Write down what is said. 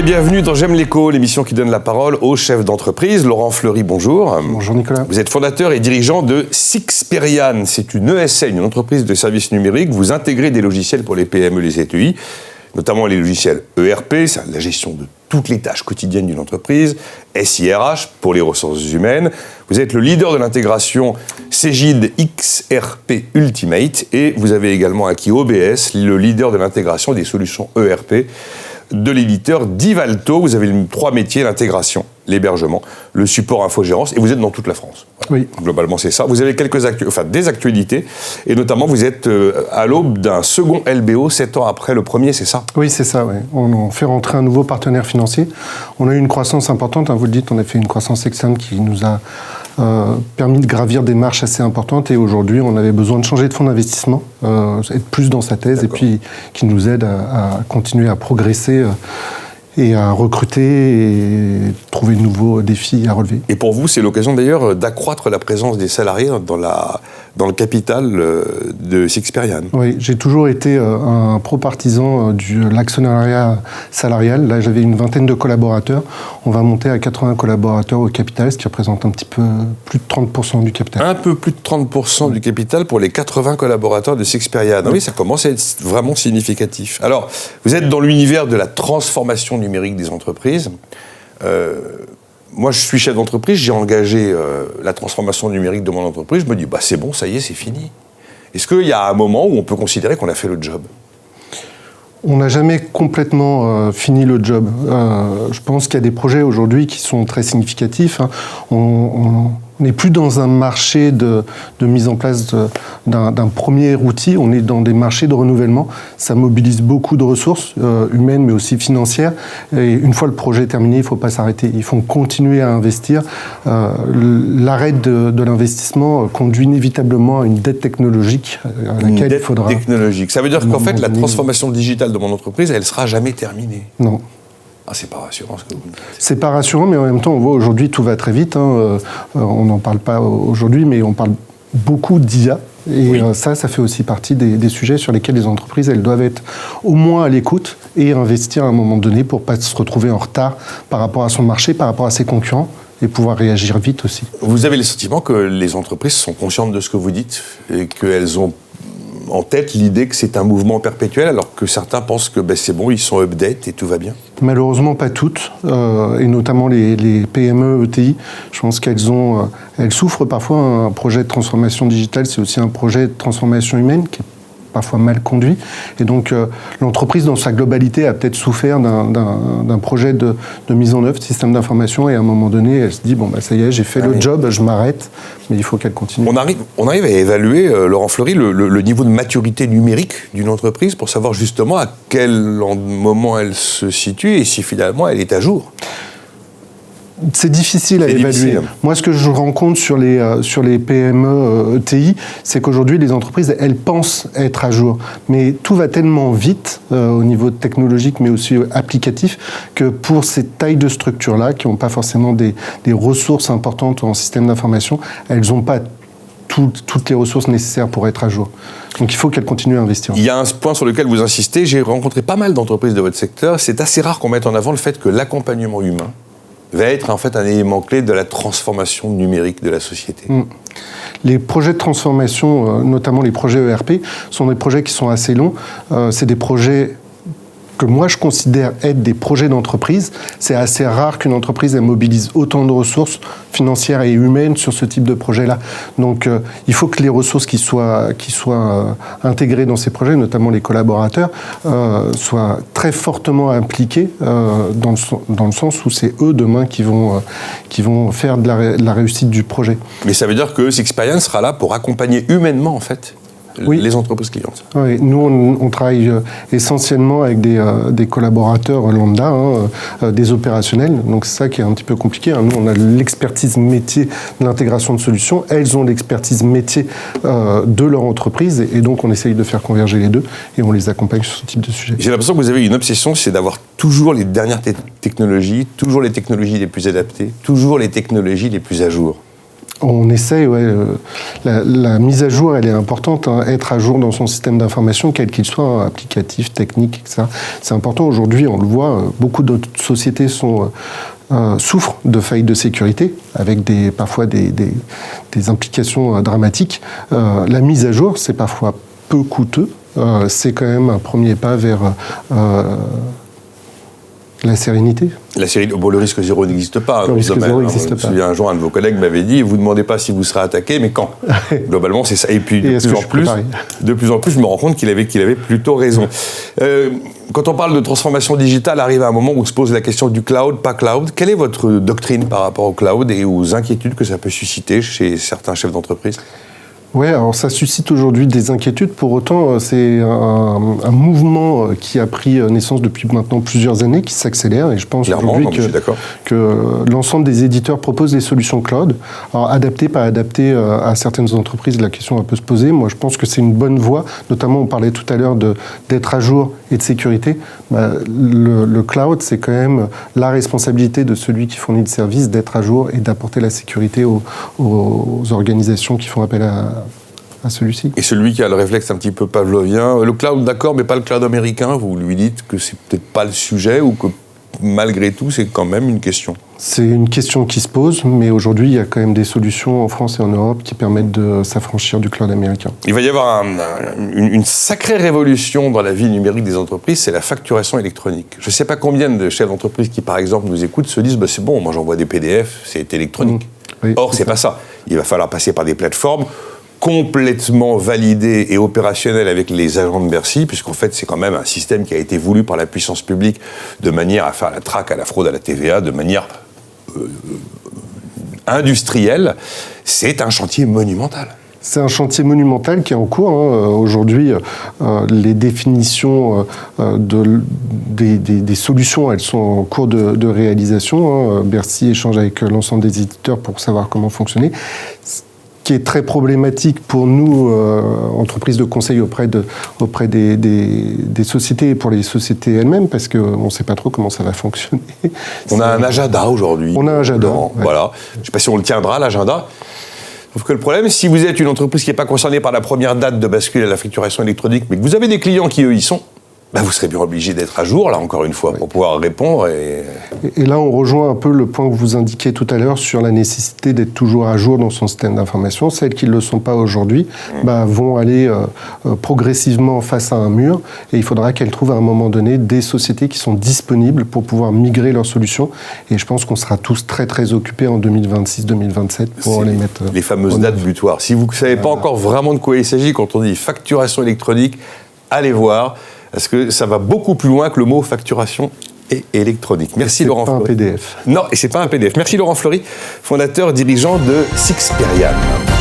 et bienvenue dans J'aime l'écho, l'émission qui donne la parole aux chefs d'entreprise. Laurent Fleury, bonjour. Bonjour Nicolas. Vous êtes fondateur et dirigeant de Sixperian. C'est une ESN, une entreprise de services numériques. Vous intégrez des logiciels pour les PME, les ETI, notamment les logiciels ERP, c'est la gestion de toutes les tâches quotidiennes d'une entreprise, SIRH pour les ressources humaines. Vous êtes le leader de l'intégration Cegid XRP Ultimate et vous avez également acquis OBS, le leader de l'intégration des solutions ERP de l'éditeur Divalto. Vous avez 3 métiers, l'intégration, l'hébergement, le support infogérance, et vous êtes dans toute la France. Voilà. Oui. Globalement, c'est ça. Vous avez des actualités, et notamment, vous êtes à l'aube d'un second LBO, 7 ans après le premier, c'est ça? Oui, c'est ça, oui. On fait rentrer un nouveau partenaire financier. On a eu une croissance importante, vous le dites, on a fait une croissance externe qui nous a permis de gravir des marches assez importantes, et aujourd'hui, on avait besoin de changer de fonds d'investissement, être plus dans sa thèse, D'accord. Et puis qui nous aide à continuer à progresser et à recruter et trouver de nouveaux défis à relever. Et pour vous, c'est l'occasion d'ailleurs d'accroître la présence des salariés dans le capital de Sixperian. Oui, j'ai toujours été un pro-partisan de l'actionnariat salarial. Là, j'avais une vingtaine de collaborateurs. On va monter à 80 collaborateurs au capital, ce qui représente un petit peu plus de 30% du capital. Un peu plus de 30% du capital pour les 80 collaborateurs de Sixperian. Oui, ça commence à être vraiment significatif. Alors, vous êtes dans l'univers de la transformation numérique des entreprises. Moi, je suis chef d'entreprise, j'ai engagé la transformation numérique de mon entreprise. Je me dis, c'est bon, ça y est, c'est fini. Est-ce qu'il y a un moment où on peut considérer qu'on a fait le job ? On n'a jamais complètement fini le job. Je pense qu'il y a des projets aujourd'hui qui sont très significatifs. On n'est plus dans un marché de mise en place d'un premier outil, on est dans des marchés de renouvellement. Ça mobilise beaucoup de ressources humaines, mais aussi financières. Et une fois le projet terminé, il ne faut pas s'arrêter. Il faut continuer à investir. L'arrêt de l'investissement conduit inévitablement à une dette technologique à laquelle il faudra... technologique. Ça veut dire qu'en fait, la transformation digitale de mon entreprise, elle ne sera jamais terminée. Non. C'est pas rassurant ce que vous me dites. C'est pas rassurant, mais en même temps, on voit aujourd'hui, tout va très vite. On n'en parle pas aujourd'hui, mais on parle beaucoup d'IA. Et oui. Ça fait aussi partie des sujets sur lesquels les entreprises, elles doivent être au moins à l'écoute et investir à un moment donné pour ne pas se retrouver en retard par rapport à son marché, par rapport à ses concurrents, et pouvoir réagir vite aussi. Vous avez le sentiment que les entreprises sont conscientes de ce que vous dites et qu'elles ont en tête l'idée que c'est un mouvement perpétuel, alors que certains pensent que c'est bon, ils sont update et tout va bien? Malheureusement, pas toutes, et notamment les PME, ETI. Je pense qu'elles souffrent parfois. Un projet de transformation digitale, c'est aussi un projet de transformation humaine qui est parfois mal conduit. Et donc, l'entreprise, dans sa globalité, a peut-être souffert d'un projet de mise en œuvre de système d'information, et à un moment donné, elle se dit, ça y est, j'ai fait le job, je m'arrête, mais il faut qu'elle continue. On arrive à évaluer, Laurent Fleury, le niveau de maturité numérique d'une entreprise pour savoir justement à quel moment elle se situe et si finalement elle est à jour. C'est difficile à évaluer. Moi, ce que je rencontre sur les PME ETI, c'est qu'aujourd'hui, les entreprises, elles pensent être à jour. Mais tout va tellement vite au niveau technologique, mais aussi applicatif, que pour ces tailles de structures-là, qui n'ont pas forcément des ressources importantes en système d'information, elles n'ont pas toutes les ressources nécessaires pour être à jour. Donc il faut qu'elles continuent à investir. Il y a un point sur lequel vous insistez. J'ai rencontré pas mal d'entreprises de votre secteur. C'est assez rare qu'on mette en avant le fait que l'accompagnement humain va être en fait un élément clé de la transformation numérique de la société. Les projets de transformation, notamment les projets ERP, sont des projets qui sont assez longs. C'est des projets que moi je considère être des projets d'entreprise. C'est assez rare qu'une entreprise elle mobilise autant de ressources financières et humaines sur ce type de projet-là. Donc il faut que les ressources qui soient intégrées dans ces projets, notamment les collaborateurs, soient très fortement impliqués dans le sens où c'est eux demain qui vont faire de la réussite du projet. Mais ça veut dire que Sixperian sera là pour accompagner humainement en fait les entreprises clientes. Oui, nous on travaille essentiellement avec des collaborateurs lambda, des opérationnels, donc c'est ça qui est un petit peu compliqué. Nous on a l'expertise métier de l'intégration de solutions, elles ont l'expertise métier de leur entreprise, et donc on essaye de faire converger les deux et on les accompagne sur ce type de sujet. J'ai l'impression que vous avez une obsession, c'est d'avoir toujours les dernières technologies, toujours les technologies les plus adaptées, toujours les technologies les plus à jour. On essaie, la mise à jour, elle est importante, hein, être à jour dans son système d'information, quel qu'il soit, hein, applicatif, technique, etc. C'est important aujourd'hui, on le voit, beaucoup d'autres sociétés souffrent de failles de sécurité, avec parfois des implications dramatiques. La mise à jour, c'est parfois peu coûteux, c'est quand même un premier pas vers la sérénité. Le risque zéro n'existe pas. Le risque zéro n'existe pas. Je me souviens, un jour, un de vos collègues m'avait dit, vous ne demandez pas si vous serez attaqué, mais quand. Globalement, c'est ça. Et puis, de plus en plus, je me rends compte qu'il avait plutôt raison. Quand on parle de transformation digitale, arrive à un moment où se pose la question du cloud, pas cloud. Quelle est votre doctrine par rapport au cloud et aux inquiétudes que ça peut susciter chez certains chefs d'entreprise ? Oui, alors ça suscite aujourd'hui des inquiétudes. Pour autant, c'est un mouvement qui a pris naissance depuis maintenant plusieurs années, qui s'accélère. Et je pense aujourd'hui que l'ensemble des éditeurs proposent des solutions cloud. Alors, adaptées, pas adaptées à certaines entreprises, la question peut se poser. Moi, je pense que c'est une bonne voie. Notamment, on parlait tout à l'heure d'être à jour et de sécurité. Le cloud, c'est quand même la responsabilité de celui qui fournit le service d'être à jour et d'apporter la sécurité aux organisations qui font appel à celui-ci. Et celui qui a le réflexe un petit peu pavlovien, le cloud d'accord, mais pas le cloud américain, vous lui dites que c'est peut-être pas le sujet ou que malgré tout, c'est quand même une question? C'est une question qui se pose, mais aujourd'hui, il y a quand même des solutions en France et en Europe qui permettent de s'affranchir du cloud américain. Il va y avoir une sacrée révolution dans la vie numérique des entreprises, c'est la facturation électronique. Je ne sais pas combien de chefs d'entreprise qui, par exemple, nous écoutent, se disent c'est bon, moi j'envoie des PDF, c'est électronique. Oui, Or, c'est pas ça. Il va falloir passer par des plateformes complètement validé et opérationnel avec les agents de Bercy, puisqu'en fait, c'est quand même un système qui a été voulu par la puissance publique de manière à faire la traque à la fraude à la TVA, de manière industrielle. C'est un chantier monumental. C'est un chantier monumental qui est en cours. Aujourd'hui, les définitions des solutions, elles sont en cours de réalisation. Bercy échange avec l'ensemble des éditeurs pour savoir comment fonctionner. Qui est très problématique pour nous, entreprises de conseil auprès des sociétés et pour les sociétés elles-mêmes, parce qu'on ne sait pas trop comment ça va fonctionner. On a un agenda aujourd'hui. On a un agenda. Voilà. Je ne sais pas si on le tiendra, l'agenda. Sauf que le problème, si vous êtes une entreprise qui n'est pas concernée par la première date de bascule à la facturation électronique, mais que vous avez des clients qui, eux, y sont, vous serez bien obligé d'être à jour, là, encore une fois, pour pouvoir répondre. Et là, on rejoint un peu le point que vous indiquiez tout à l'heure sur la nécessité d'être toujours à jour dans son système d'information. Celles qui ne le sont pas aujourd'hui vont aller progressivement face à un mur, et il faudra qu'elles trouvent à un moment donné des sociétés qui sont disponibles pour pouvoir migrer leurs solutions. Et je pense qu'on sera tous très, très occupés en 2026-2027 pour les mettre... Les fameuses dates butoirs. Si vous ne savez pas encore vraiment de quoi il s'agit quand on dit facturation électronique, allez voir. Parce que ça va beaucoup plus loin que le mot facturation et électronique. Merci Laurent Fleury. C'est pas un PDF. Non, et c'est pas un PDF. Merci Laurent Fleury, fondateur, dirigeant de Sixperian.